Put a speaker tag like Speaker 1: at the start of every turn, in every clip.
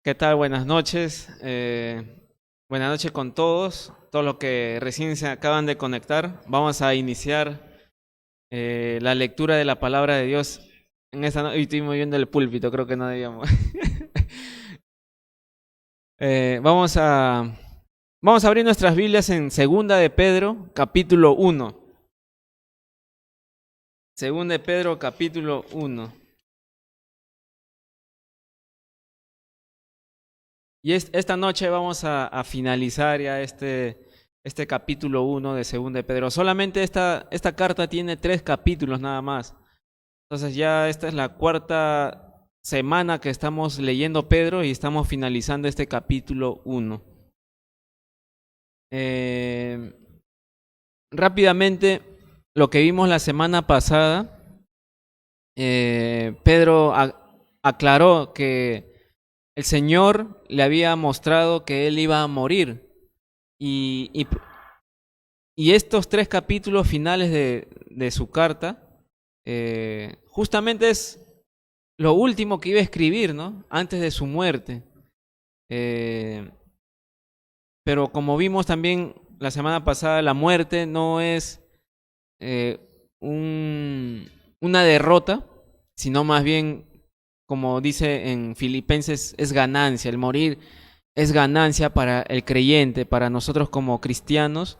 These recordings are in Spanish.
Speaker 1: ¿Qué tal? Buenas noches. Buenas noches con todos los que recién se acaban de conectar. Vamos a iniciar la lectura de la palabra de Dios en esta noche. Estoy moviendo el púlpito, creo que no debíamos. Eh, vamos a, vamos a abrir nuestras Biblias en Segunda de Pedro, capítulo 1. Segunda de Pedro, capítulo 1. Y esta noche vamos a finalizar ya este capítulo 1 de Segunda de Pedro. Solamente esta carta tiene 3 capítulos nada más. Entonces ya esta es la cuarta semana que estamos leyendo Pedro y estamos finalizando este capítulo 1. Rápidamente, lo que vimos la semana pasada, Pedro aclaró que el Señor le había mostrado que él iba a morir. Y estos 3 capítulos finales de su carta, justamente es lo último que iba a escribir, ¿no? Antes de su muerte. Pero como vimos también la semana pasada, la muerte no es una derrota, sino más bien, como dice en Filipenses, es ganancia. El morir es ganancia para el creyente, para nosotros como cristianos.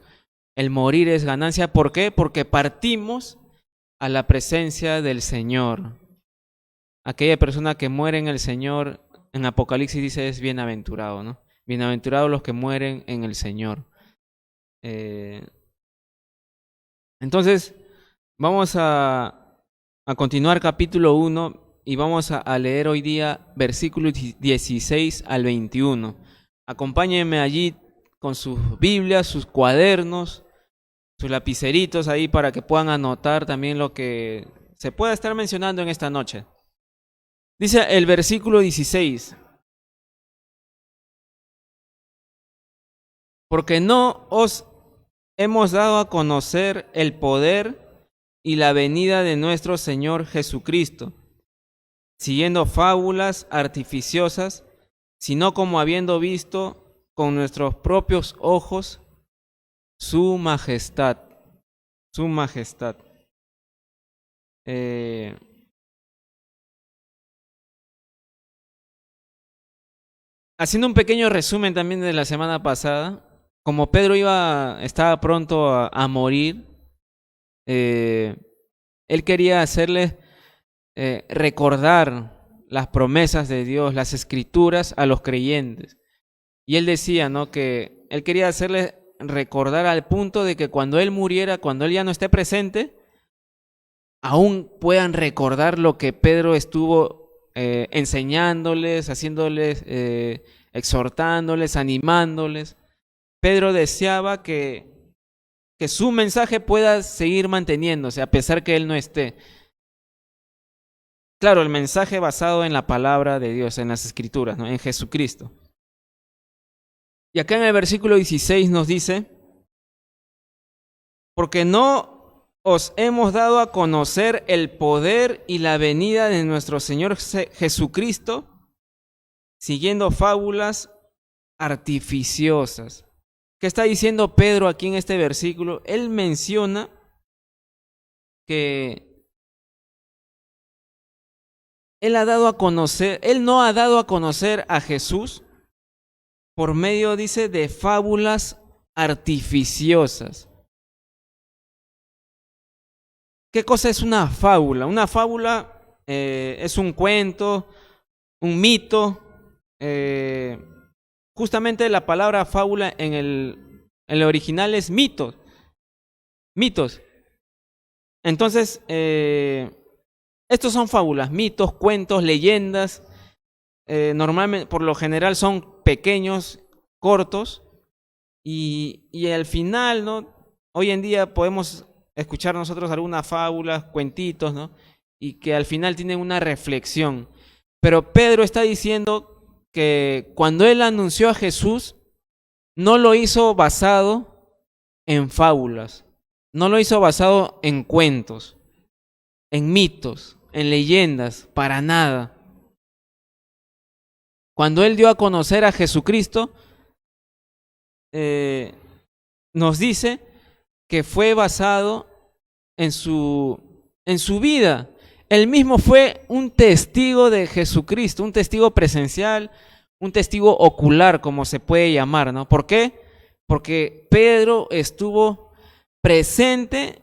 Speaker 1: El morir es ganancia. ¿Por qué? Porque partimos a la presencia del Señor. Aquella persona que muere en el Señor, en Apocalipsis dice es bienaventurado, ¿no? Bienaventurados los que mueren en el Señor. Entonces, vamos a continuar capítulo 1 y vamos a leer hoy día versículos 16 al 21. Acompáñenme allí con sus Biblias, sus cuadernos, sus lapiceritos ahí para que puedan anotar también lo que se pueda estar mencionando en esta noche. Dice el versículo 16: porque no os hemos dado a conocer el poder y la venida de nuestro Señor Jesucristo, siguiendo fábulas artificiosas, sino como habiendo visto con nuestros propios ojos su majestad. Su majestad. Haciendo un pequeño resumen también de la semana pasada, como Pedro estaba pronto a morir, él quería hacerles recordar las promesas de Dios, las escrituras a los creyentes. Y él decía, ¿no?, que él quería hacerles recordar al punto de que cuando él muriera, cuando él ya no esté presente, aún puedan recordar lo que Pedro estuvo enseñándoles, haciéndoles, exhortándoles, animándoles. Pedro deseaba que su mensaje pueda seguir manteniéndose a pesar que él no esté. Claro, el mensaje basado en la palabra de Dios, en las Escrituras, ¿no?, en Jesucristo. Y acá en el versículo 16 nos dice: porque no os hemos dado a conocer el poder y la venida de nuestro Señor Jesucristo, siguiendo fábulas artificiosas. ¿Qué está diciendo Pedro aquí en este versículo? Él menciona que él no ha dado a conocer a Jesús por medio, dice, de fábulas artificiosas. ¿Qué cosa es una fábula? Una fábula es un cuento, un mito. Justamente la palabra fábula en el original es mitos. Mitos. Entonces, estos son fábulas, mitos, cuentos, leyendas. Normalmente, por lo general, son pequeños, cortos. Y al final, ¿no?, hoy en día podemos escuchar nosotros algunas fábulas, cuentitos, ¿no?, y que al final tienen una reflexión. Pero Pedro está diciendo que cuando él anunció a Jesús, no lo hizo basado en fábulas, no lo hizo basado en cuentos, en mitos, en leyendas, para nada. cuando él dio a conocer a Jesucristo, nos dice que fue basado en su vida. Él mismo fue un testigo de Jesucristo, un testigo presencial, un testigo ocular, como se puede llamar, ¿no? ¿Por qué? Porque Pedro estuvo presente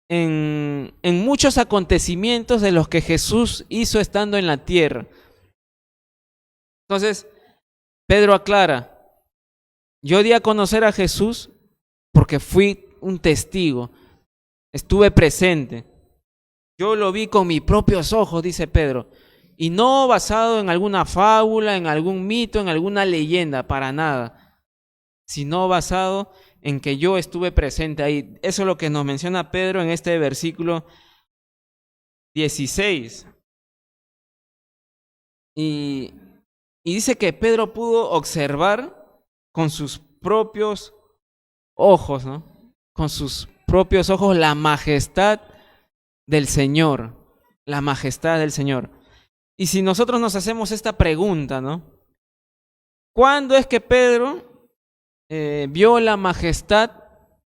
Speaker 1: en muchos acontecimientos de los que Jesús hizo estando en la tierra. Entonces, Pedro aclara, yo di a conocer a Jesús porque fui un testigo, estuve presente. Yo lo vi con mis propios ojos, dice Pedro, y no basado en alguna fábula, en algún mito, en alguna leyenda, para nada, sino basado en que yo estuve presente ahí. Eso es lo que nos menciona Pedro en este versículo 16. Y dice que Pedro pudo observar con sus propios ojos, ¿no? Con sus propios ojos la majestad del Señor, la majestad del Señor. Y si nosotros nos hacemos esta pregunta, ¿no? ¿Cuándo es que Pedro vio la majestad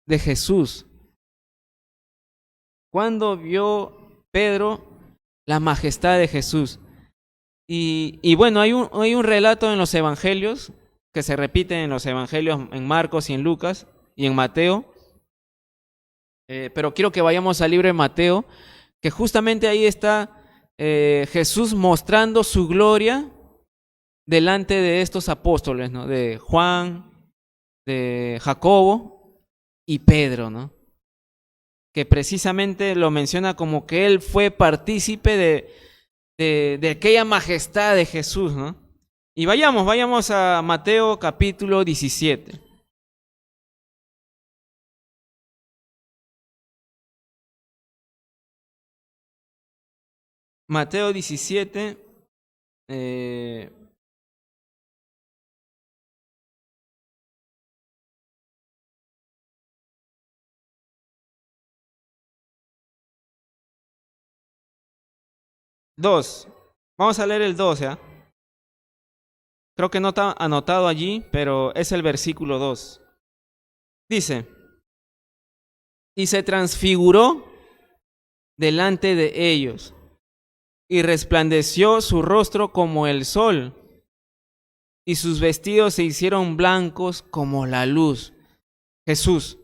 Speaker 1: de Jesús? ¿Cuándo vio Pedro la majestad de Jesús? Y bueno, hay un relato en los evangelios, que se repite en los evangelios, en Marcos y en Lucas y en Mateo, pero quiero que vayamos al libro de Mateo, que justamente ahí está Jesús mostrando su gloria delante de estos apóstoles, ¿no? De Juan, de Jacobo y Pedro, ¿no? Que precisamente lo menciona como que él fue partícipe de aquella majestad de Jesús, ¿no? Y vayamos a Mateo capítulo 17. Mateo 17, dos. Vamos a leer el 2, ¿ya? Creo que no está anotado allí, pero es el versículo 2. Dice, y se transfiguró delante de ellos, y resplandeció su rostro como el sol, y sus vestidos se hicieron blancos como la luz. Jesús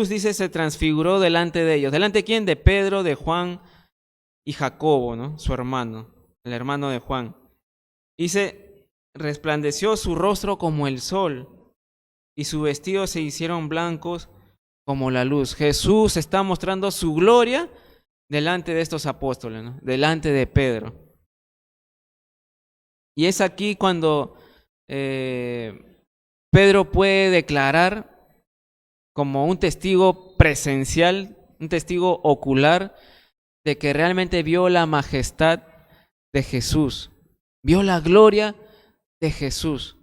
Speaker 1: dice, se transfiguró delante de ellos. ¿Delante de quién? De Pedro, de Juan y Jacobo, ¿no? Su hermano, el hermano de Juan. Dice, resplandeció su rostro como el sol, y sus vestidos se hicieron blancos como la luz. Jesús está mostrando su gloria delante de estos apóstoles, ¿no? Delante de Pedro. Y es aquí cuando Pedro puede declarar como un testigo presencial, un testigo ocular, de que realmente vio la majestad de Jesús, vio la gloria de Jesús.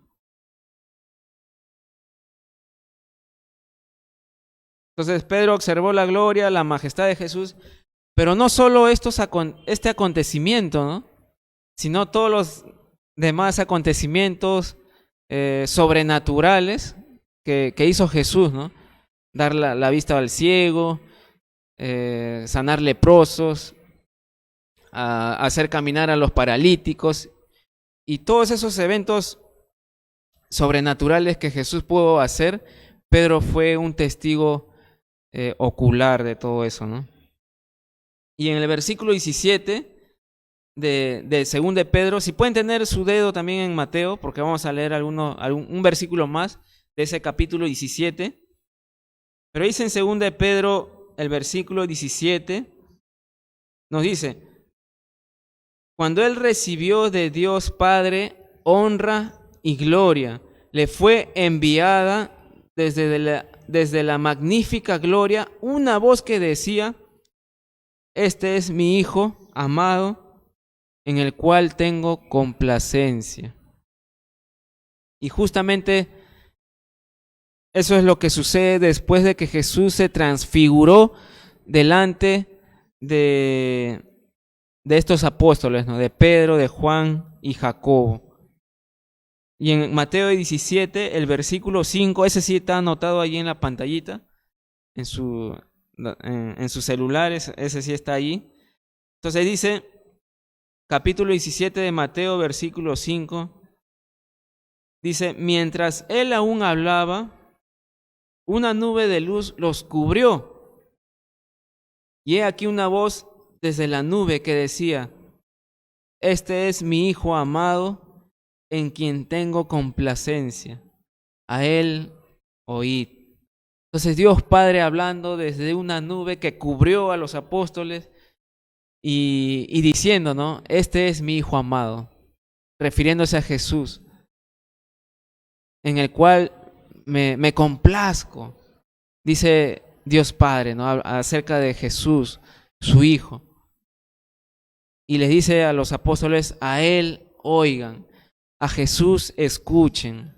Speaker 1: Entonces Pedro observó la gloria, la majestad de Jesús, pero no solo este acontecimiento, ¿no? Sino todos los demás acontecimientos sobrenaturales que hizo Jesús, ¿no? Dar la vista al ciego, sanar leprosos, hacer caminar a los paralíticos, y todos esos eventos sobrenaturales que Jesús pudo hacer, Pedro fue un testigo ocular de todo eso, ¿no? Y en el versículo 17 de 2 de Pedro, si pueden tener su dedo también en Mateo, porque vamos a leer un versículo más de ese capítulo 17, pero dice en 2 de Pedro, el versículo 17, nos dice, cuando él recibió de Dios Padre honra y gloria, le fue enviada desde la magnífica gloria una voz que decía, este es mi Hijo amado, en el cual tengo complacencia. Y justamente eso es lo que sucede después de que Jesús se transfiguró delante de estos apóstoles, ¿no? De Pedro, de Juan y Jacobo. Y en Mateo 17, el versículo 5, ese sí está anotado allí en la pantallita, en sus celulares, ese sí está allí. Entonces dice, capítulo 17 de Mateo, versículo 5, dice, mientras él aún hablaba, una nube de luz los cubrió. Y he aquí una voz desde la nube que decía, este es mi Hijo amado, en quien tengo complacencia. A él oíd. Entonces Dios Padre hablando desde una nube que cubrió a los apóstoles y diciendo, ¿no? Este es mi Hijo amado, refiriéndose a Jesús, en el cual me complazco, dice Dios Padre, ¿no? Acerca de Jesús, su Hijo. Y les dice a los apóstoles, a Él oigan, a Jesús escuchen,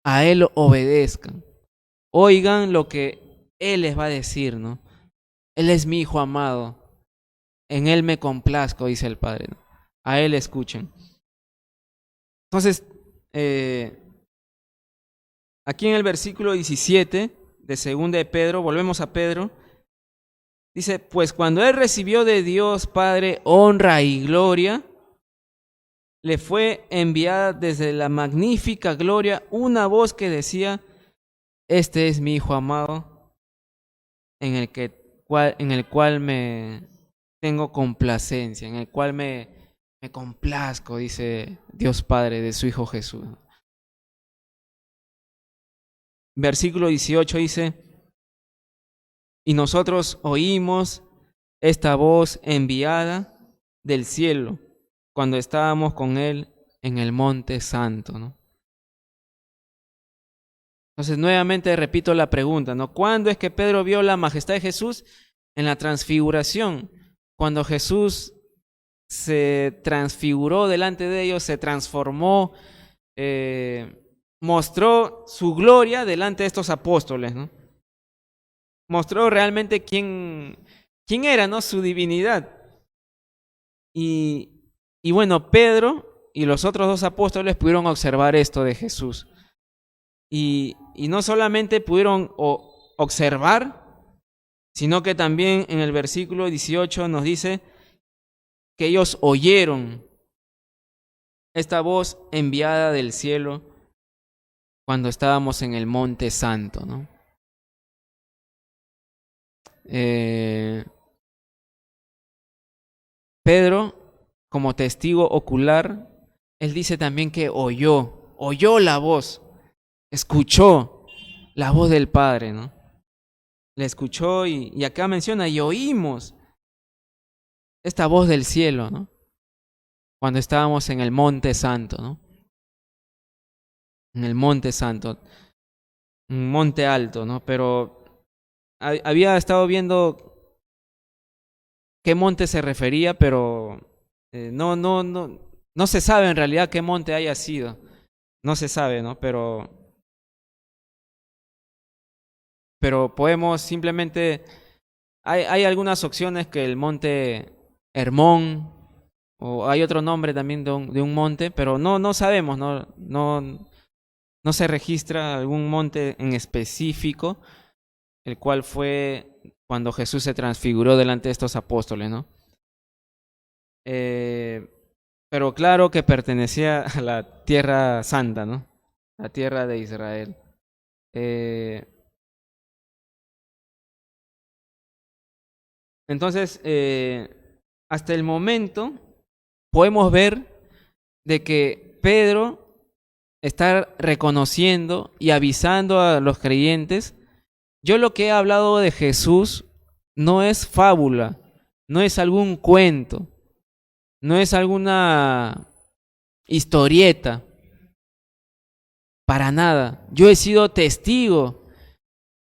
Speaker 1: a Él obedezcan, oigan lo que Él les va a decir, ¿no? Él es mi Hijo amado, en Él me complazco, dice el Padre, ¿no? A Él escuchen. Entonces, aquí en el versículo 17 de 2 de Pedro, volvemos a Pedro, dice, pues cuando Él recibió de Dios Padre honra y gloria, le fue enviada desde la magnífica gloria una voz que decía, este es mi Hijo amado, en el cual me tengo complacencia, en el cual me complazco, dice Dios Padre de su Hijo Jesús. Versículo 18 dice, y nosotros oímos esta voz enviada del cielo cuando estábamos con Él en el monte santo, ¿no? Entonces nuevamente repito la pregunta, ¿no? ¿Cuándo es que Pedro vio la majestad de Jesús? En la transfiguración, cuando Jesús se transfiguró delante de ellos, se transformó, mostró su gloria delante de estos apóstoles, ¿no? Mostró realmente quién era, ¿no? Su divinidad. Y bueno, Pedro y los otros dos apóstoles pudieron observar esto de Jesús. Y no solamente pudieron observar, sino que también en el versículo 18 nos dice que ellos oyeron esta voz enviada del cielo cuando estábamos en el monte santo, ¿no? Pedro, como testigo ocular, él dice también que oyó la voz, escuchó la voz del Padre, ¿no? Le escuchó y acá menciona, y oímos esta voz del cielo, ¿no? Cuando estábamos en el monte santo, ¿no? En el monte santo, un monte alto, ¿no? Pero había estado viendo qué monte se refería, pero no se sabe en realidad qué monte haya sido. No se sabe, ¿no? Pero podemos simplemente, hay algunas opciones que el monte Hermón, o hay otro nombre también de un monte, pero no sabemos, no se registra algún monte en específico, el cual fue cuando Jesús se transfiguró delante de estos apóstoles, ¿no? Pero claro que pertenecía a la tierra santa, ¿no? La tierra de Israel. Entonces, hasta el momento podemos ver de que Pedro está reconociendo y avisando a los creyentes, yo lo que he hablado de Jesús no es fábula, no es algún cuento, no es alguna historieta, para nada. Yo he sido testigo,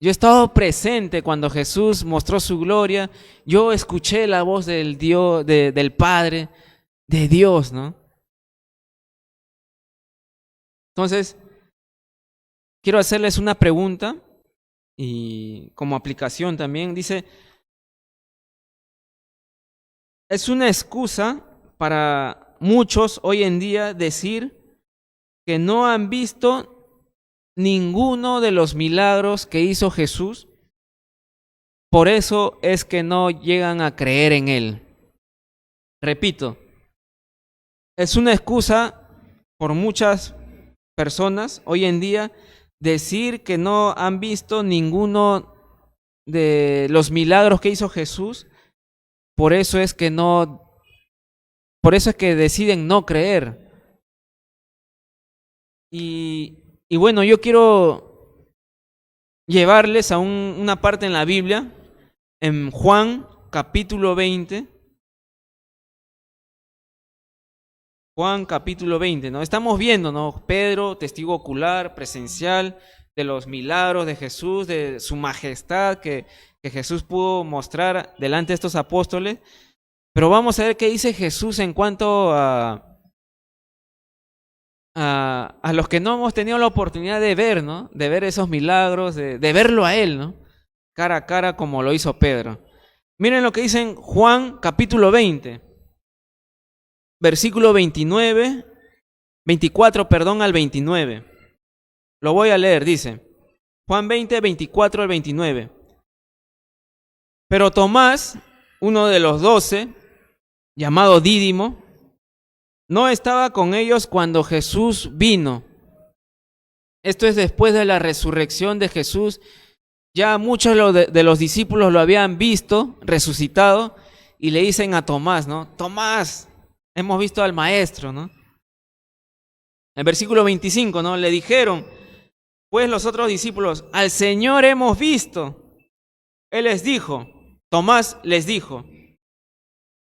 Speaker 1: yo he estado presente cuando Jesús mostró su gloria, yo escuché la voz del Dios, del Padre, de Dios, ¿no? Entonces, quiero hacerles una pregunta y como aplicación también. Dice, ¿es una excusa para muchos hoy en día decir que no han visto ninguno de los milagros que hizo Jesús. Por eso es que no llegan a creer en Él. Repito, es una excusa por muchas personas hoy en día decir que no han visto ninguno de los milagros que hizo Jesús. Por eso es que deciden no creer. Y bueno, yo quiero llevarles a una parte en la Biblia, en Juan capítulo 20. Juan capítulo 20, ¿no? Estamos viendo, ¿no? Pedro, testigo ocular, presencial de los milagros de Jesús, de su majestad que Jesús pudo mostrar delante de estos apóstoles. Pero vamos a ver qué dice Jesús en cuanto a los que no hemos tenido la oportunidad de ver, ¿no? De ver esos milagros, de verlo a Él, ¿no? Cara a cara como lo hizo Pedro. Miren lo que dice en Juan capítulo 20. Versículo 24 al 29. Lo voy a leer, dice. Juan 20, 24 al 29. Pero Tomás, uno de los 12, llamado Dídimo, no estaba con ellos cuando Jesús vino. Esto es después de la resurrección de Jesús. Ya muchos de los discípulos lo habían visto resucitado y le dicen a Tomás, ¿no? Tomás, hemos visto al maestro, ¿no? En versículo 25, ¿no? Le dijeron, pues los otros discípulos, al Señor hemos visto. Él les dijo, Tomás les dijo,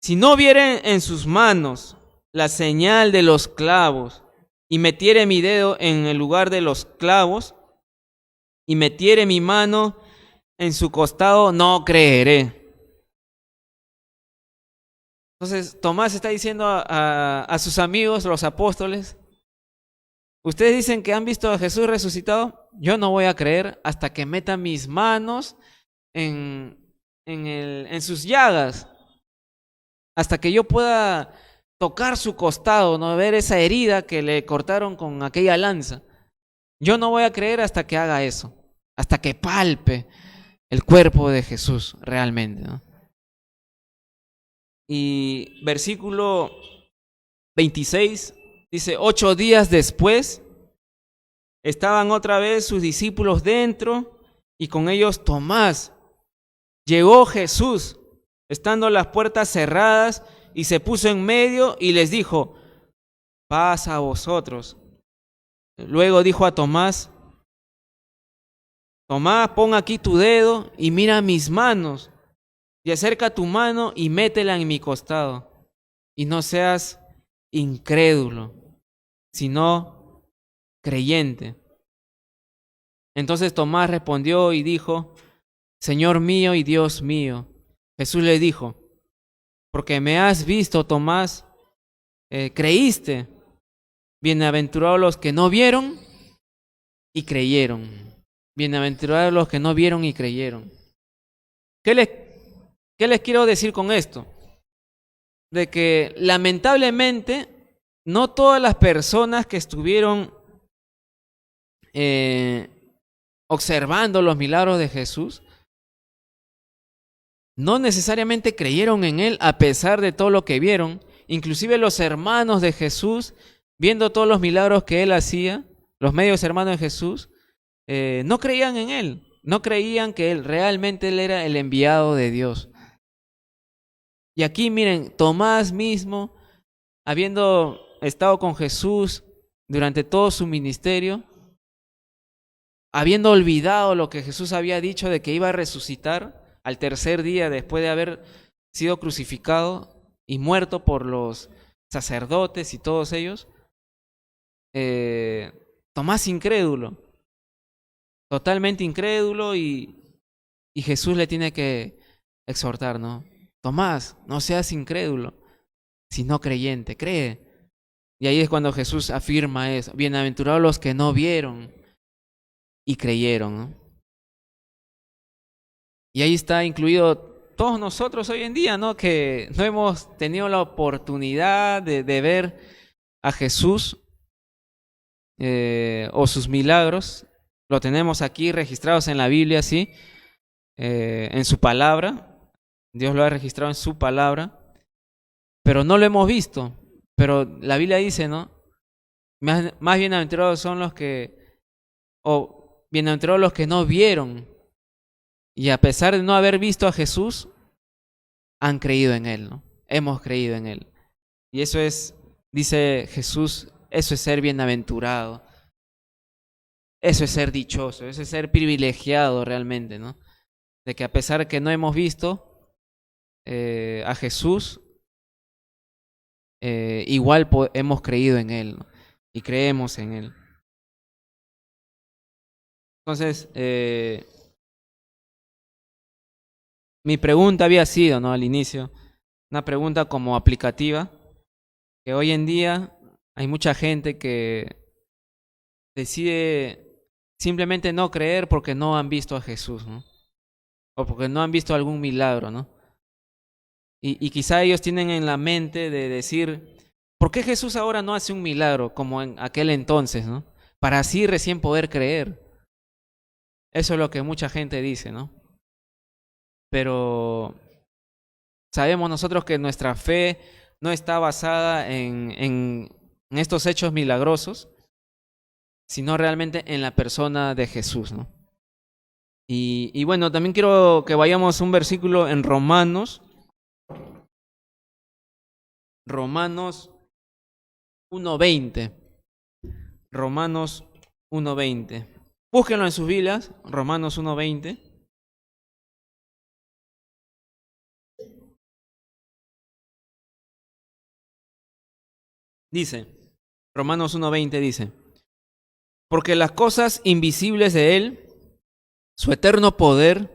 Speaker 1: si no vieren en sus manos la señal de los clavos, y metiere mi dedo en el lugar de los clavos, y metiere mi mano en su costado, no creeré. Entonces Tomás está diciendo a sus amigos, los apóstoles, ustedes dicen que han visto a Jesús resucitado, yo no voy a creer hasta que meta mis manos en sus llagas, hasta que yo pueda tocar su costado, no ver esa herida que le cortaron con aquella lanza. Yo no voy a creer hasta que haga eso, hasta que palpe el cuerpo de Jesús realmente, ¿no? Y versículo 26 dice, 8 días después estaban otra vez sus discípulos dentro y con ellos Tomás. Llegó Jesús, estando las puertas cerradas, y se puso en medio y les dijo, paz a vosotros. Luego dijo a Tomás, Tomás, pon aquí tu dedo y mira mis manos, y acerca tu mano y métela en mi costado, y no seas incrédulo, sino creyente. Entonces Tomás respondió y dijo, Señor mío y Dios mío. Jesús le dijo, porque me has visto, Tomás, creíste. Bienaventurados los que no vieron y creyeron. Bienaventurados los que no vieron y creyeron. ¿Qué les quiero decir con esto? De que lamentablemente no todas las personas que estuvieron observando los milagros de Jesús no necesariamente creyeron en Él a pesar de todo lo que vieron. Inclusive los hermanos de Jesús, viendo todos los milagros que Él hacía, los medios hermanos de Jesús, no creían en Él. No creían que Él realmente Él era el enviado de Dios. Y aquí miren, Tomás mismo, habiendo estado con Jesús durante todo su ministerio, habiendo olvidado lo que Jesús había dicho de que iba a resucitar al tercer día después de haber sido crucificado y muerto por los sacerdotes y todos ellos, Tomás incrédulo, totalmente incrédulo, y Jesús le tiene que exhortar, ¿no? Tomás, no seas incrédulo, sino creyente, cree. Y ahí es cuando Jesús afirma eso, bienaventurados los que no vieron y creyeron, ¿no? Y ahí está incluido todos nosotros hoy en día, ¿no? Que no hemos tenido la oportunidad de ver a Jesús o sus milagros. Lo tenemos aquí registrados en la Biblia, sí, en su palabra. Dios lo ha registrado en su palabra, pero no lo hemos visto. Pero la Biblia dice, ¿no? Más bienaventurados son los que, o bienaventurados los que no vieron, y a pesar de no haber visto a Jesús, han creído en Él, ¿no? Hemos creído en Él. Y eso es, dice Jesús, eso es ser bienaventurado. Eso es ser dichoso, eso es ser privilegiado realmente, ¿no? De que a pesar de que no hemos visto a Jesús, igual hemos creído en Él, ¿no? Y creemos en Él. Entonces, mi pregunta había sido, ¿no? Al inicio, una pregunta como aplicativa, que hoy en día hay mucha gente que decide simplemente no creer porque no han visto a Jesús, ¿no? O porque no han visto algún milagro, ¿no? Y quizá ellos tienen en la mente de decir, ¿por qué Jesús ahora no hace un milagro como en aquel entonces, ¿no? Para así recién poder creer. Eso es lo que mucha gente dice, ¿no? Pero sabemos nosotros que nuestra fe no está basada en estos hechos milagrosos, sino realmente en la persona de Jesús, ¿no? Y bueno, también quiero que vayamos a un versículo en Romanos 1:20. Romanos 1:20. Búsquenlo en sus Biblias, Romanos 1:20. Dice, Romanos 1:20 dice, porque las cosas invisibles de Él, su eterno poder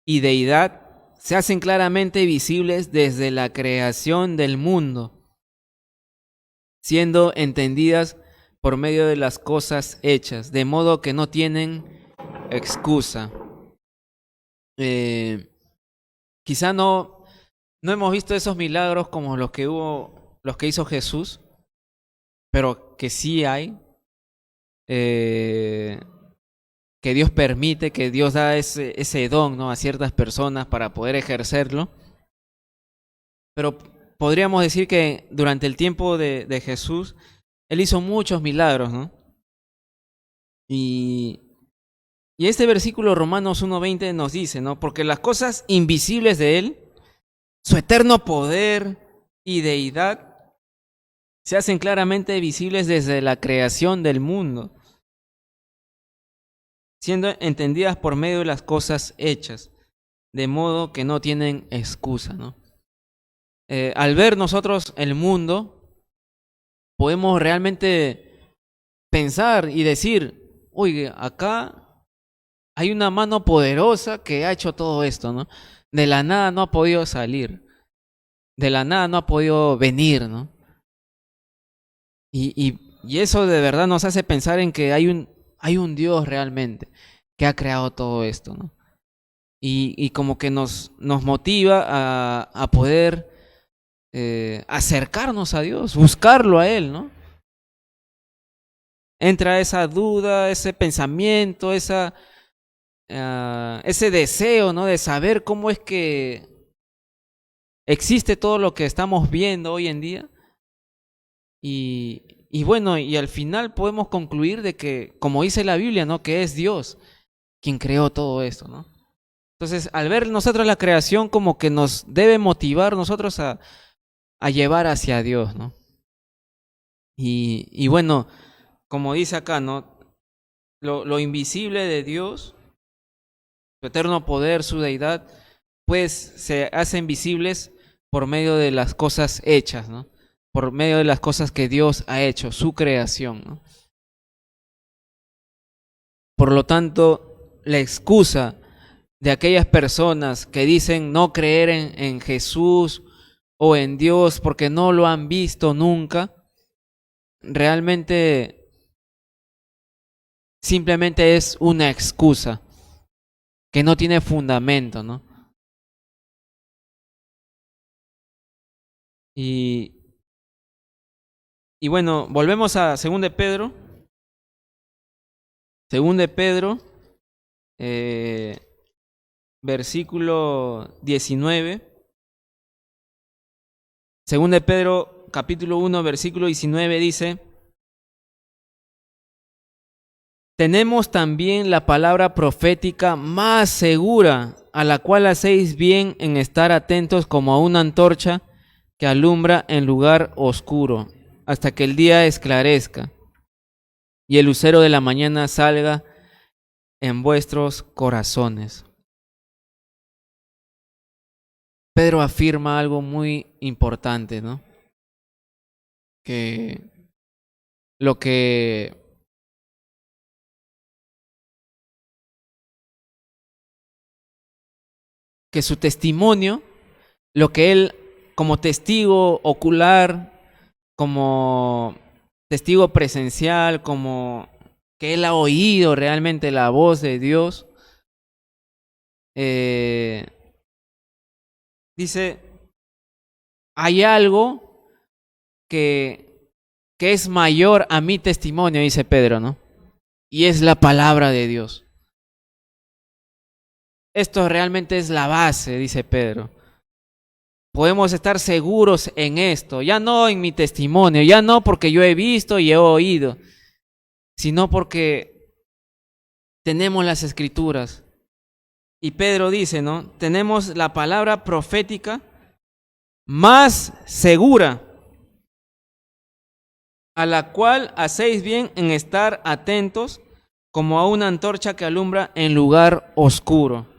Speaker 1: y deidad, se hacen claramente visibles desde la creación del mundo, siendo entendidas por medio de las cosas hechas, de modo que no tienen excusa. Quizá no hemos visto esos milagros como los que hizo Jesús, pero que sí hay, que Dios permite, que Dios da ese don, ¿no? A ciertas personas para poder ejercerlo. Pero podríamos decir que durante el tiempo de Jesús, Él hizo muchos milagros, ¿no? Y este versículo Romanos 1:20 nos dice, ¿no? Porque las cosas invisibles de Él, su eterno poder y deidad, se hacen claramente visibles desde la creación del mundo, siendo entendidas por medio de las cosas hechas, de modo que no tienen excusa, ¿no? Al ver nosotros el mundo, podemos realmente pensar y decir, oye, acá hay una mano poderosa que ha hecho todo esto, ¿no? De la nada no ha podido salir, de la nada no ha podido venir, ¿no? Y eso de verdad nos hace pensar en que hay un Dios realmente que ha creado todo esto, ¿no? Y como que nos motiva a poder acercarnos a Dios, buscarlo a Él, ¿no? Entra esa duda, ese pensamiento, ese deseo, ¿no? De saber cómo es que existe todo lo que estamos viendo hoy en día. Y bueno, y al final podemos concluir de que, como dice la Biblia, ¿no? Que es Dios quien creó todo esto, ¿no? Entonces, al ver nosotros la creación, como que nos debe motivar nosotros a llevar hacia Dios, ¿no? Y bueno, como dice acá, ¿no? Lo invisible de Dios, su eterno poder, su deidad, pues se hacen visibles por medio de las cosas hechas, ¿no? Por medio de las cosas que Dios ha hecho, su creación, ¿no? Por lo tanto, la excusa de aquellas personas que dicen no creer en Jesús o en Dios porque no lo han visto nunca, realmente simplemente es una excusa que no tiene fundamento, ¿no? Y, y bueno, volvemos a 2 de Pedro. 2 de Pedro, versículo 19. 2 de Pedro, capítulo 1, versículo 19 dice: tenemos también la palabra profética más segura, a la cual hacéis bien en estar atentos como a una antorcha que alumbra en lugar oscuro, hasta que el día esclarezca y el lucero de la mañana salga en vuestros corazones. Pedro afirma algo muy importante, ¿no? Que lo que su testimonio, lo que él como testigo ocular, como testigo presencial, como que él ha oído realmente la voz de Dios, dice, hay algo que es mayor a mi testimonio, dice Pedro, ¿no? Y es la palabra de Dios. Esto realmente es la base, dice Pedro. Podemos estar seguros en esto, ya no en mi testimonio, ya no porque yo he visto y he oído, sino porque tenemos las escrituras. Y Pedro dice, ¿no? Tenemos la palabra profética más segura, a la cual hacéis bien en estar atentos como a una antorcha que alumbra en lugar oscuro.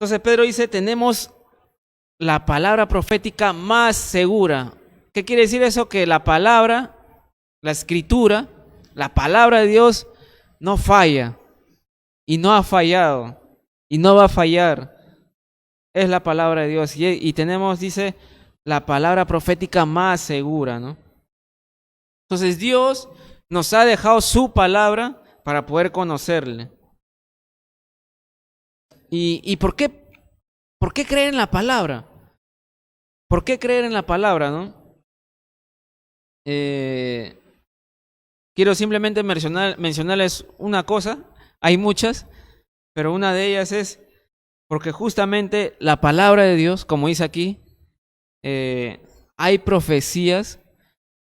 Speaker 1: Entonces Pedro dice, tenemos la palabra profética más segura. ¿Qué quiere decir eso? Que la palabra, la escritura, la palabra de Dios no falla y no ha fallado y no va a fallar. Es la palabra de Dios y tenemos, dice, la palabra profética más segura, ¿no? Entonces Dios nos ha dejado su palabra para poder conocerle. ¿Y por qué creer en la palabra? ¿Por qué creer en la palabra, no? Quiero simplemente mencionarles una cosa, hay muchas, pero una de ellas es porque justamente la palabra de Dios, como dice aquí, hay profecías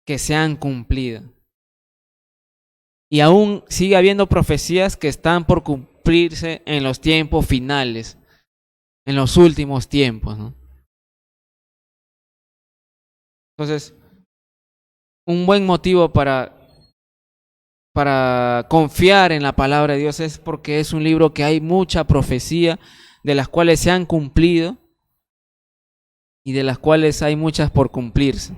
Speaker 1: que se han cumplido. Y aún sigue habiendo profecías que están por cumplirse en los tiempos finales, en los últimos tiempos, ¿no? Entonces, un buen motivo para confiar en la palabra de Dios es porque es un libro que hay mucha profecía, de las cuales se han cumplido y de las cuales hay muchas por cumplirse.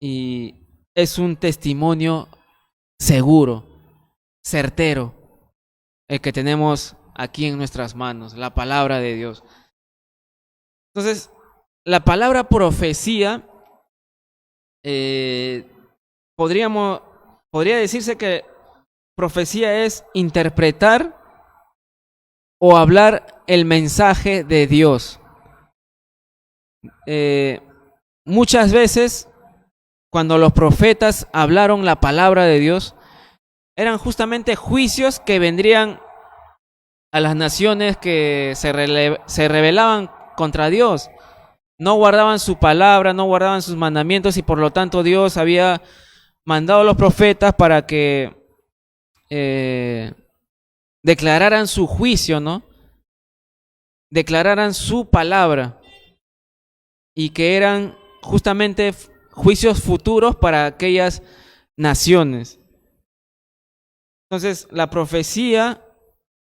Speaker 1: Y es un testimonio seguro, certero, el que tenemos aquí en nuestras manos, la palabra de Dios. Entonces, la palabra profecía, podría decirse que profecía es interpretar o hablar el mensaje de Dios. Muchas veces, cuando los profetas hablaron la palabra de Dios, eran justamente juicios que vendrían a las naciones que se rebelaban contra Dios. No guardaban su palabra, no guardaban sus mandamientos y por lo tanto Dios había mandado a los profetas para que declararan su juicio, ¿no? Declararan su palabra y que eran justamente juicios futuros para aquellas naciones. Entonces, la profecía,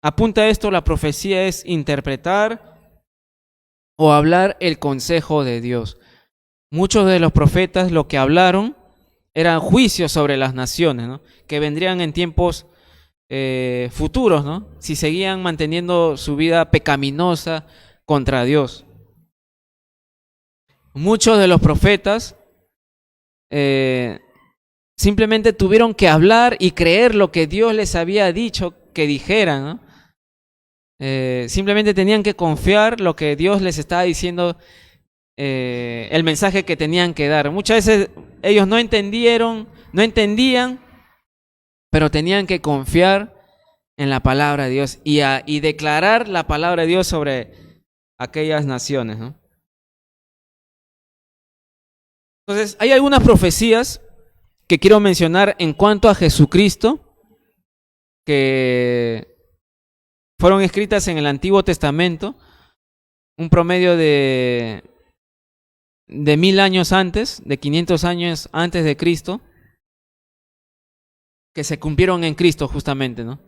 Speaker 1: apunta a esto, la profecía es interpretar o hablar el consejo de Dios. Muchos de los profetas lo que hablaron eran juicios sobre las naciones, ¿no? Que vendrían en tiempos futuros, ¿no? Si seguían manteniendo su vida pecaminosa contra Dios. Muchos de los profetas simplemente tuvieron que hablar y creer lo que Dios les había dicho que dijeran, ¿no? Simplemente tenían que confiar lo que Dios les estaba diciendo, el mensaje que tenían que dar. Muchas veces ellos no entendían, pero tenían que confiar en la palabra de Dios y declarar la palabra de Dios sobre aquellas naciones, ¿no? Entonces, hay algunas profecías que quiero mencionar en cuanto a Jesucristo, que fueron escritas en el Antiguo Testamento, un promedio de 1000 años antes, de 500 años antes de Cristo, que se cumplieron en Cristo justamente, ¿no?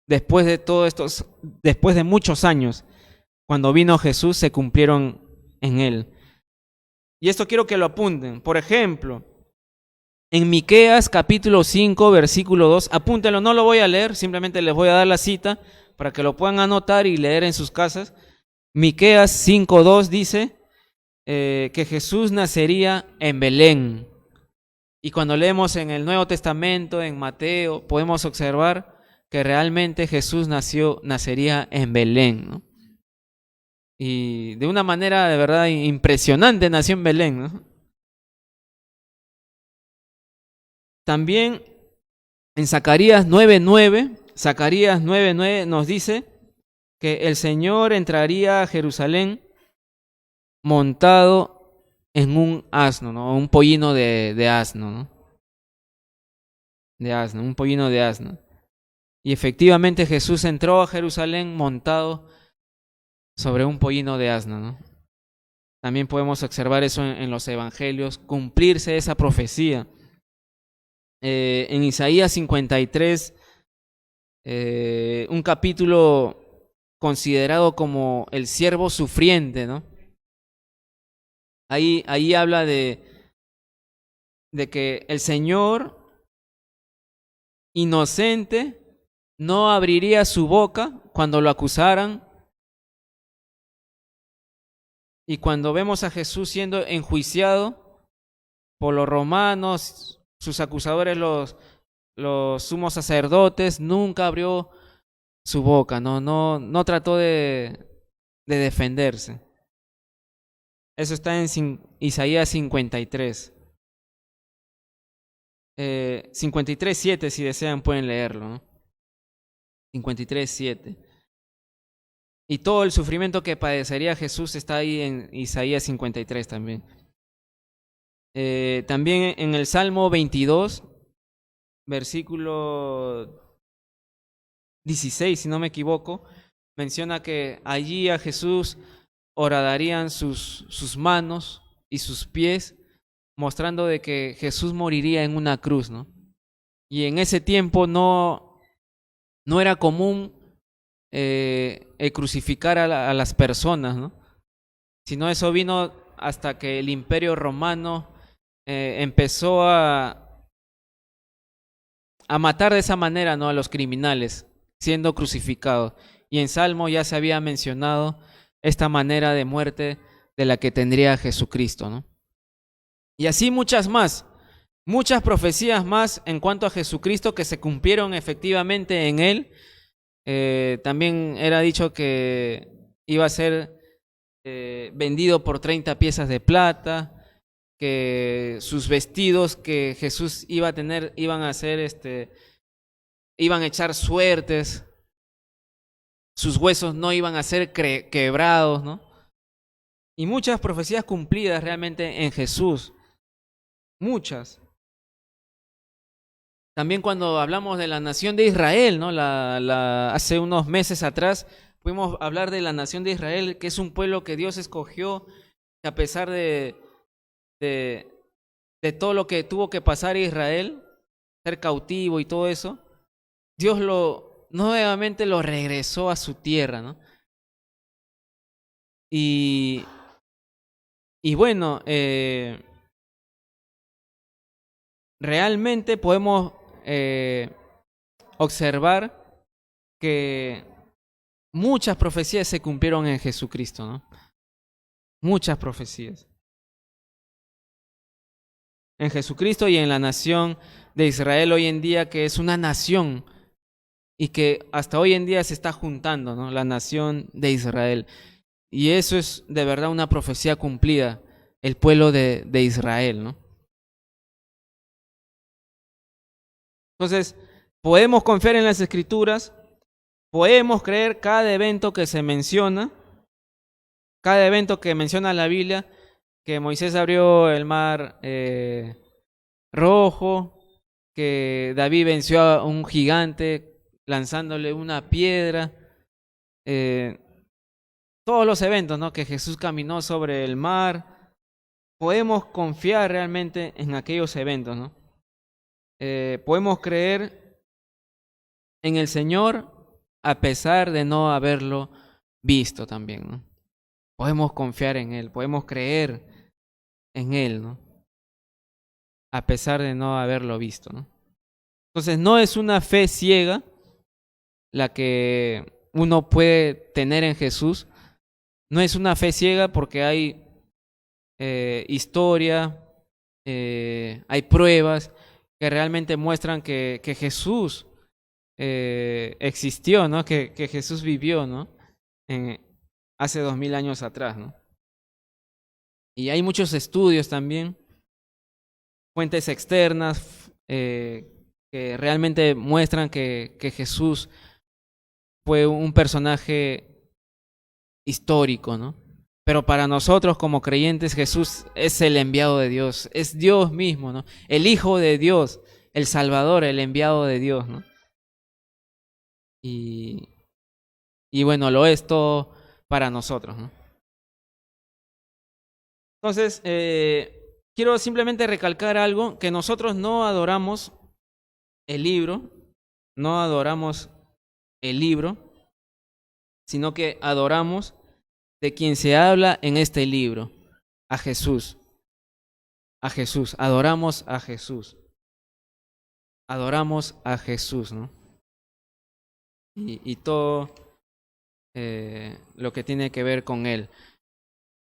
Speaker 1: Después de muchos años, cuando vino Jesús, se cumplieron en Él. Y esto quiero que lo apunten. Por ejemplo, en Miqueas capítulo 5, versículo 2, apúntenlo, no lo voy a leer, simplemente les voy a dar la cita para que lo puedan anotar y leer en sus casas. Miqueas 5:2 dice que Jesús nacería en Belén. Y cuando leemos en el Nuevo Testamento, en Mateo, podemos observar que realmente Jesús nacería en Belén, ¿no? Y de una manera de verdad impresionante nació en Belén, ¿no? También en Zacarías 9:9 nos dice que el Señor entraría a Jerusalén montado en un asno, ¿no? Un pollino de asno, ¿no? De asno, un pollino de asno. Y efectivamente Jesús entró a Jerusalén montado sobre un pollino de asno, ¿no? También podemos observar eso en los evangelios, cumplirse esa profecía. En Isaías 53, un capítulo considerado como el siervo sufriente, ¿no? Ahí habla de que el Señor inocente no abriría su boca cuando lo acusaran. Y cuando vemos a Jesús siendo enjuiciado por los romanos, sus acusadores, los sumos sacerdotes, nunca abrió su boca, no trató de defenderse. Eso está en Isaías 53. 53:7, si desean pueden leerlo, ¿no? 53:7. Y todo el sufrimiento que padecería Jesús está ahí en Isaías 53 también. También en el Salmo 22, versículo 16, si no me equivoco, menciona que allí a Jesús horadarían sus manos y sus pies, mostrando de que Jesús moriría en una cruz, ¿no? Y en ese tiempo no era común crucificar a las personas, ¿no? Sino eso vino hasta que el Imperio Romano empezó a matar de esa manera, ¿no? A los criminales, siendo crucificados. Y en Salmo ya se había mencionado esta manera de muerte de la que tendría Jesucristo, ¿no? Y así muchas más, muchas profecías más en cuanto a Jesucristo que se cumplieron efectivamente en Él. También era dicho que iba a ser vendido por 30 piezas de plata, que sus vestidos que Jesús iba a tener iban a ser iban a echar suertes, sus huesos no iban a ser quebrados, ¿no? Y muchas profecías cumplidas realmente en Jesús, muchas. También cuando hablamos de la nación de Israel, ¿no? Hace unos meses atrás pudimos hablar de la nación de Israel, que es un pueblo que Dios escogió, que a pesar de todo lo que tuvo que pasar Israel, ser cautivo y todo eso, Dios nuevamente lo regresó a su tierra, ¿no? Y bueno, realmente podemos observar que muchas profecías se cumplieron en Jesucristo, ¿no? Muchas profecías. En Jesucristo y en la nación de Israel hoy en día, que es una nación y que hasta hoy en día se está juntando, ¿no? La nación de Israel. Y eso es de verdad una profecía cumplida, el pueblo de Israel, ¿no? Entonces, podemos confiar en las Escrituras, podemos creer cada evento que se menciona, cada evento que menciona la Biblia, que Moisés abrió el mar rojo, que David venció a un gigante lanzándole una piedra, eh, todos los eventos, ¿no? Que Jesús caminó sobre el mar, podemos confiar realmente en aquellos eventos, ¿no? Podemos creer en el Señor a pesar de no haberlo visto también, ¿no? Podemos confiar en Él, podemos creer en Él, ¿no? A pesar de no haberlo visto, ¿no? Entonces no es una fe ciega la que uno puede tener en Jesús, no es una fe ciega porque hay historia, hay pruebas que realmente muestran que Jesús existió, ¿no? Que Jesús vivió, ¿no? Hace 2000 años atrás, ¿no? Y hay muchos estudios también, fuentes externas, que realmente muestran que Jesús fue un personaje histórico, ¿no? Pero para nosotros como creyentes Jesús es el enviado de Dios, es Dios mismo, ¿no? El Hijo de Dios, el Salvador, el enviado de Dios, ¿no? Y, y bueno, lo es todo para nosotros, ¿no? Entonces, quiero simplemente recalcar algo, que nosotros no adoramos el libro, no adoramos el libro, sino que adoramos de quien se habla en este libro, a Jesús, adoramos a Jesús, adoramos a Jesús, ¿no? Y todo lo que tiene que ver con Él.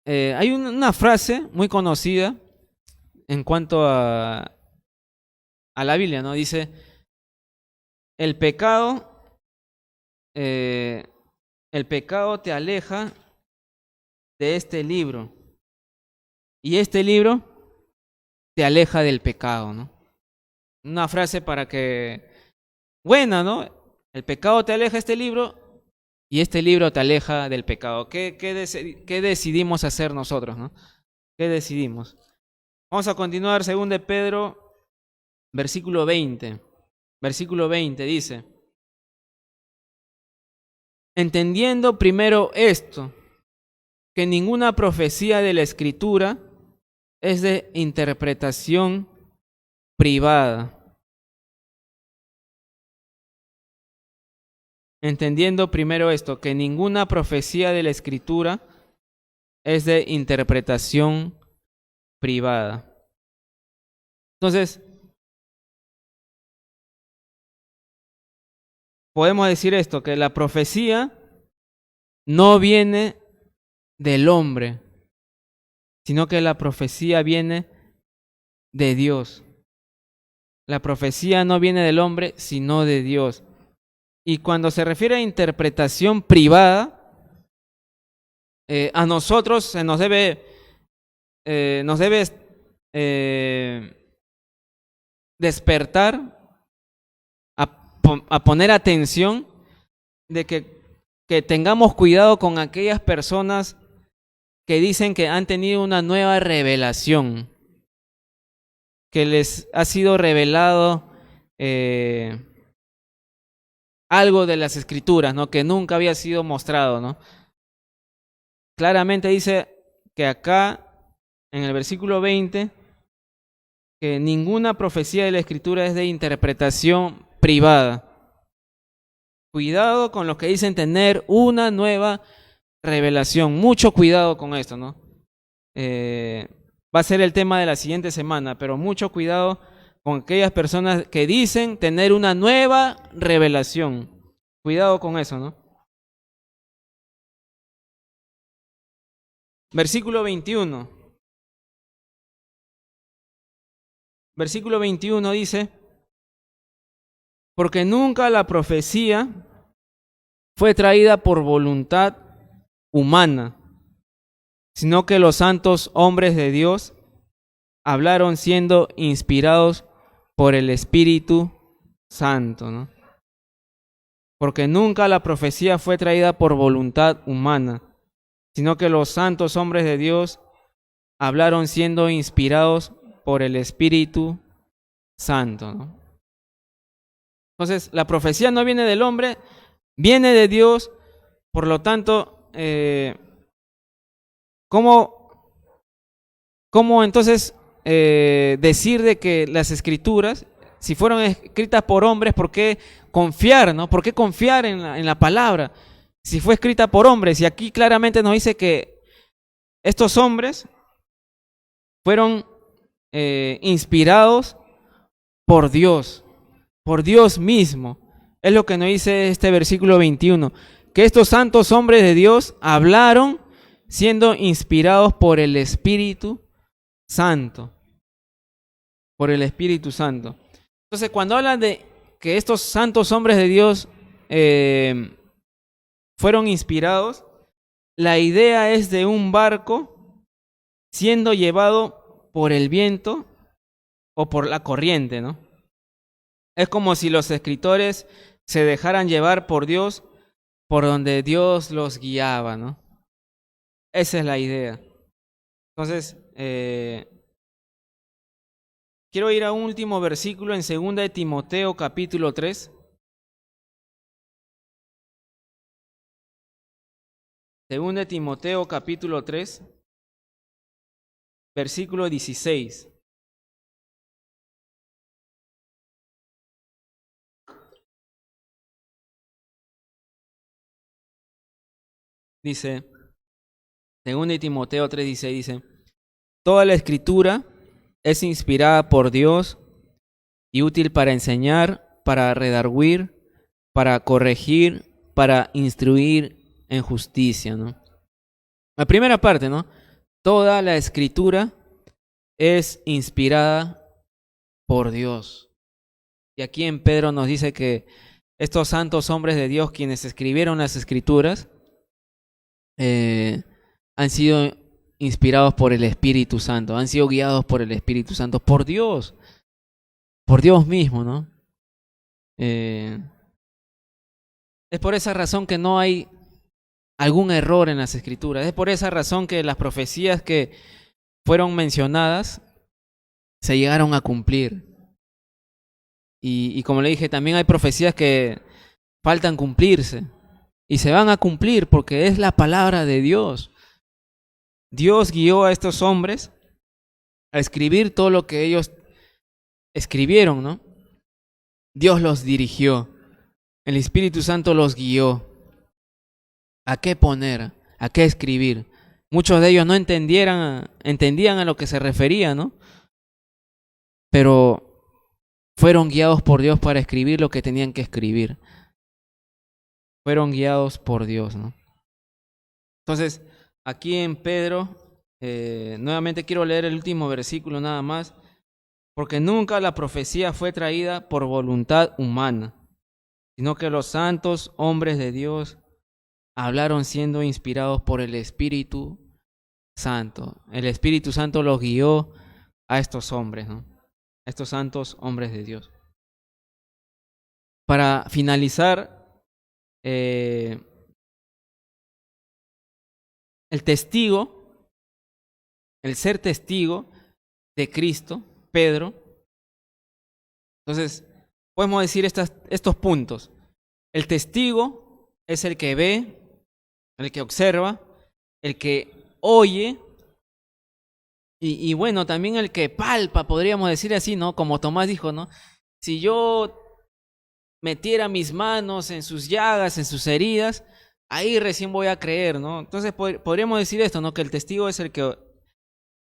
Speaker 1: Hay una frase muy conocida en cuanto a la Biblia, ¿no? Dice, el pecado te aleja de este libro y este libro te aleja del pecado, ¿no? Una frase para que, buena, ¿no? El pecado te aleja de este libro y este libro te aleja del pecado. ¿Qué decidimos hacer nosotros, no? ¿Qué decidimos? Vamos a continuar, según de Pedro, versículo 20. Versículo 20 dice, entendiendo primero esto, que ninguna profecía de la Escritura es de interpretación privada. Entendiendo primero esto, que ninguna profecía de la Escritura es de interpretación privada. Entonces, podemos decir esto, que la profecía no viene del hombre, sino que la profecía viene de Dios. La profecía no viene del hombre, sino de Dios. Y cuando se refiere a interpretación privada, a nosotros se nos debe despertar a poner atención de que tengamos cuidado con aquellas personas que dicen que han tenido una nueva revelación, que les ha sido revelado algo de las Escrituras, ¿no? Que nunca había sido mostrado, ¿no? Claramente dice que acá, en el versículo 20, que ninguna profecía de la Escritura es de interpretación privada. Cuidado con los que dicen tener una nueva revelación. Mucho cuidado con esto, ¿no? Va a ser el tema de la siguiente semana, pero mucho cuidado con aquellas personas que dicen tener una nueva revelación. Cuidado con eso, ¿no? Versículo 21. Versículo 21 dice, Porque nunca la profecía fue traída por voluntad humana, sino que los santos hombres de Dios hablaron siendo inspirados por el Espíritu Santo, ¿no? Porque nunca la profecía fue traída por voluntad humana, sino que los santos hombres de Dios hablaron siendo inspirados por el Espíritu Santo, ¿no? Entonces, la profecía no viene del hombre, viene de Dios. Por lo tanto, ¿cómo entonces decir de que las Escrituras, si fueron escritas por hombres, ¿por qué confiar, no? ¿Por qué confiar en la palabra? Si fue escrita por hombres, y aquí claramente nos dice que estos hombres fueron inspirados por Dios mismo. Es lo que nos dice este versículo 21, que estos santos hombres de Dios hablaron siendo inspirados por el Espíritu Santo. Por el Espíritu Santo. Entonces, cuando hablan de que estos santos hombres de Dios fueron inspirados, la idea es de un barco siendo llevado por el viento o por la corriente, ¿no? Es como si los escritores se dejaran llevar por Dios, por donde Dios los guiaba, ¿no? Esa es la idea. Entonces, quiero ir a un último versículo en 2 de Timoteo capítulo 3. 2 de Timoteo capítulo 3, versículo 16. Dice, 2 de Timoteo 3:16 dice, toda la escritura es inspirada por Dios y útil para enseñar, para redarguir, para corregir, para instruir en justicia, ¿no? La primera parte, ¿no? Toda la escritura es inspirada por Dios. Y aquí en Pedro nos dice que estos santos hombres de Dios, quienes escribieron las escrituras, han sido inspirados por el Espíritu Santo, han sido guiados por el Espíritu Santo, por Dios mismo, ¿no? Es por esa razón que no hay algún error en las escrituras, es por esa razón que las profecías que fueron mencionadas se llegaron a cumplir. Y como le dije, también hay profecías que faltan cumplirse y se van a cumplir porque es la palabra de Dios. Dios guió a estos hombres a escribir todo lo que ellos escribieron, ¿no? Dios los dirigió, el Espíritu Santo los guió. ¿A qué poner? ¿A qué escribir? Muchos de ellos no entendían a lo que se refería, ¿no? Pero fueron guiados por Dios para escribir lo que tenían que escribir. Fueron guiados por Dios, ¿no? Entonces, aquí en Pedro, nuevamente quiero leer el último versículo nada más, porque nunca la profecía fue traída por voluntad humana, sino que los santos hombres de Dios hablaron siendo inspirados por el Espíritu Santo. El Espíritu Santo los guió a estos hombres, ¿no? A estos santos hombres de Dios. Para finalizar, el testigo, el ser testigo de Cristo, Pedro. Entonces, podemos decir estos puntos. El testigo es el que ve, el que observa, el que oye y bueno, también el que palpa, podríamos decir así, ¿no? Como Tomás dijo, ¿no? Si yo metiera mis manos en sus llagas, en sus heridas, ahí recién voy a creer, ¿no? Entonces podríamos decir esto, ¿no? Que el testigo es el que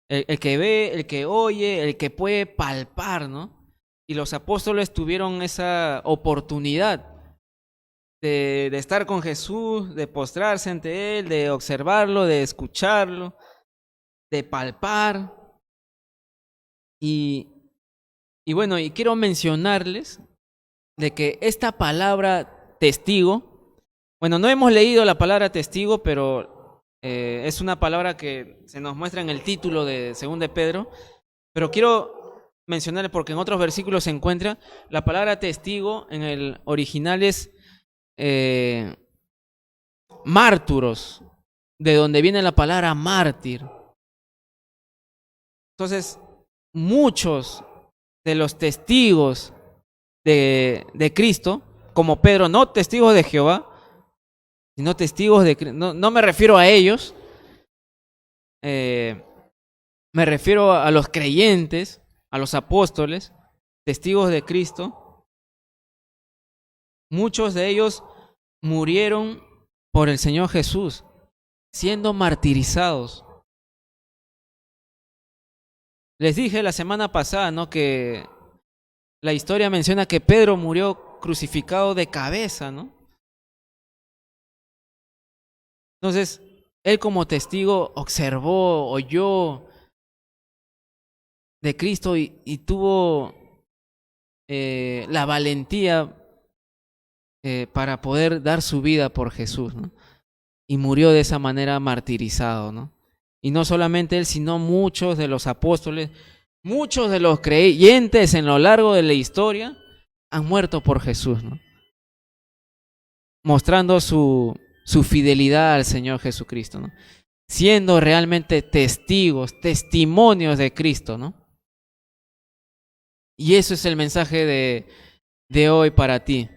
Speaker 1: ve, el que oye, el que puede palpar, ¿no? Y los apóstoles tuvieron esa oportunidad de estar con Jesús, de postrarse ante Él, de observarlo, de escucharlo, de palpar. Y bueno, y quiero mencionarles de que esta palabra testigo, bueno, no hemos leído la palabra testigo, pero es una palabra que se nos muestra en el título de 2 de Pedro, pero quiero mencionar porque en otros versículos se encuentra la palabra testigo en el original es márturos, de donde viene la palabra mártir. Entonces, muchos de los testigos de Cristo, como Pedro, no testigos de Jehová, sino testigos de Cristo, no me refiero a ellos, me refiero a los creyentes, a los apóstoles, testigos de Cristo. Muchos de ellos murieron por el Señor Jesús, siendo martirizados. Les dije la semana pasada, ¿no?, que la historia menciona que Pedro murió crucificado de cabeza, ¿no? Entonces, él como testigo observó, oyó de Cristo y tuvo la valentía para poder dar su vida por Jesús, ¿no? Y murió de esa manera martirizado, ¿no? Y no solamente él, sino muchos de los apóstoles, muchos de los creyentes en lo largo de la historia han muerto por Jesús, ¿no? Mostrando su fidelidad al Señor Jesucristo, ¿no? Siendo realmente testigos, testimonios de Cristo, ¿no? Y eso es el mensaje de hoy para ti,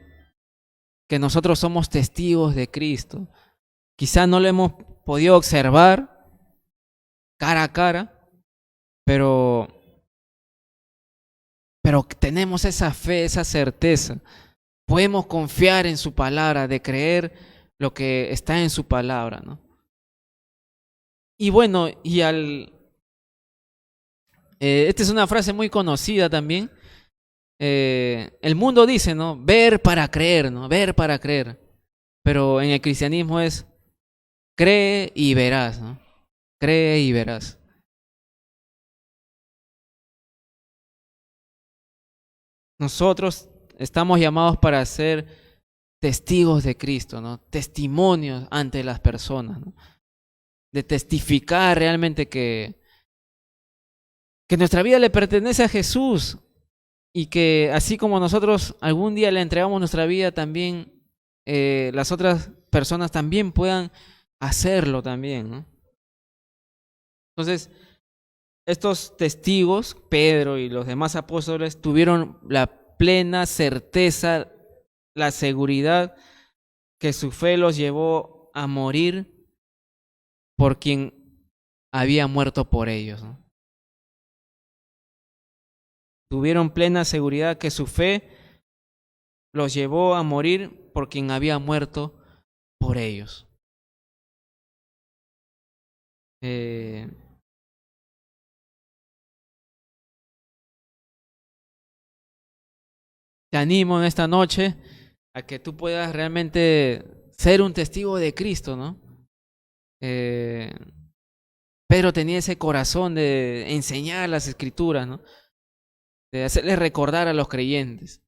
Speaker 1: que nosotros somos testigos de Cristo. Quizá no lo hemos podido observar cara a cara, pero tenemos esa fe, esa certeza. Podemos confiar en su palabra, de creer lo que está en su palabra, ¿no? Y bueno, esta es una frase muy conocida también. El mundo dice, ¿no?, ver para creer, ¿no? Ver para creer. Pero en el cristianismo es cree y verás, ¿no? Cree y verás. Nosotros estamos llamados para ser testigos de Cristo, ¿no? Testimonios ante las personas, ¿no? De testificar realmente que nuestra vida le pertenece a Jesús y que así como nosotros algún día le entregamos nuestra vida, también las otras personas también puedan hacerlo también, ¿no? Entonces, estos testigos, Pedro y los demás apóstoles, tuvieron la plena certeza, la seguridad que su fe los llevó a morir por quien había muerto por ellos, ¿no? Tuvieron plena seguridad que su fe los llevó a morir por quien había muerto por ellos. Te animo en esta noche a que tú puedas realmente ser un testigo de Cristo, ¿no? Pedro tenía ese corazón de enseñar las escrituras, ¿no? De hacerles recordar a los creyentes.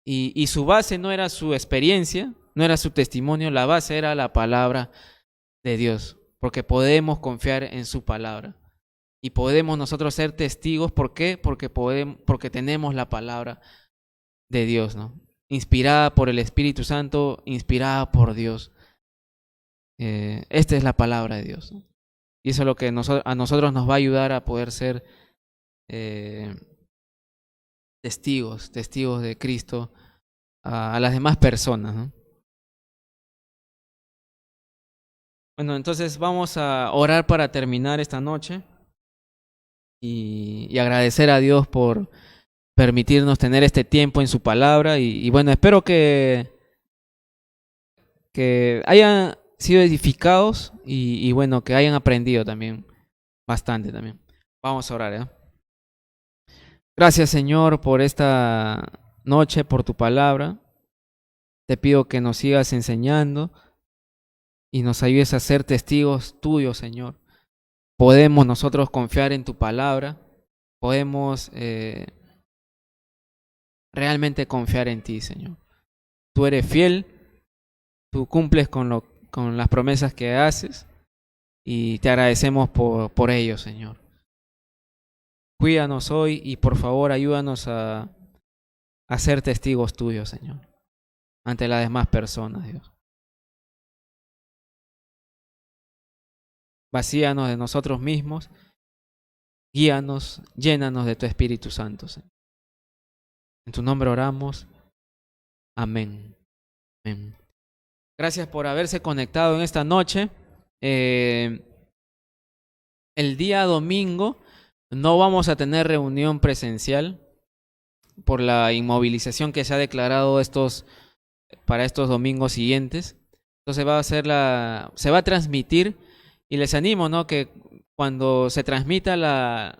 Speaker 1: Y su base no era su experiencia, no era su testimonio, la base era la palabra de Dios, porque podemos confiar en su palabra. Y podemos nosotros ser testigos, ¿por qué? Porque tenemos la palabra de Dios, ¿no? Inspirada por el Espíritu Santo, inspirada por Dios. Esta es la palabra de Dios, ¿no? Y eso es lo que a nosotros nos va a ayudar a poder ser testigos de Cristo a las demás personas, ¿no? Bueno, entonces vamos a orar para terminar esta noche y agradecer a Dios por permitirnos tener este tiempo en su palabra y bueno, espero que hayan sido edificados y bueno, que hayan aprendido también bastante también. Vamos a orar, ¿eh? Gracias, Señor, por esta noche, por tu palabra. Te pido que nos sigas enseñando y nos ayudes a ser testigos tuyos, Señor. Podemos nosotros confiar en tu palabra, podemos realmente confiar en ti, Señor. Tú eres fiel, tú cumples con las promesas que haces y te agradecemos por ello, Señor. Cuídanos hoy y por favor ayúdanos a ser testigos tuyos, Señor, ante las demás personas, Dios. Vacíanos de nosotros mismos, guíanos, llénanos de tu Espíritu Santo, Señor. En tu nombre oramos. Amén. Amén. Gracias por haberse conectado en esta noche. El día domingo no vamos a tener reunión presencial por la inmovilización que se ha declarado para estos domingos siguientes. Entonces se va a transmitir y les animo, ¿no?, que cuando se transmita la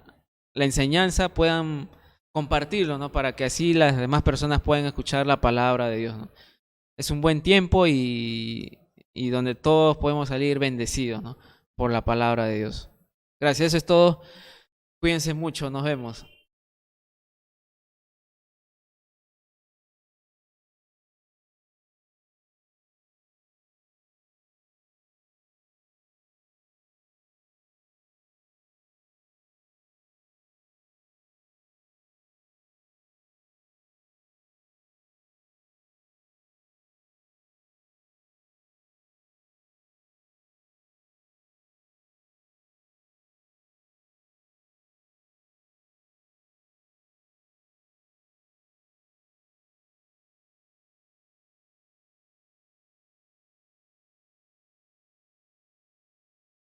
Speaker 1: enseñanza puedan compartirlo, ¿no?, para que así las demás personas puedan escuchar la palabra de Dios, ¿no? Es un buen tiempo y donde todos podemos salir bendecidos, ¿no?, por la palabra de Dios. Gracias, eso es todo. Cuídense mucho, nos vemos.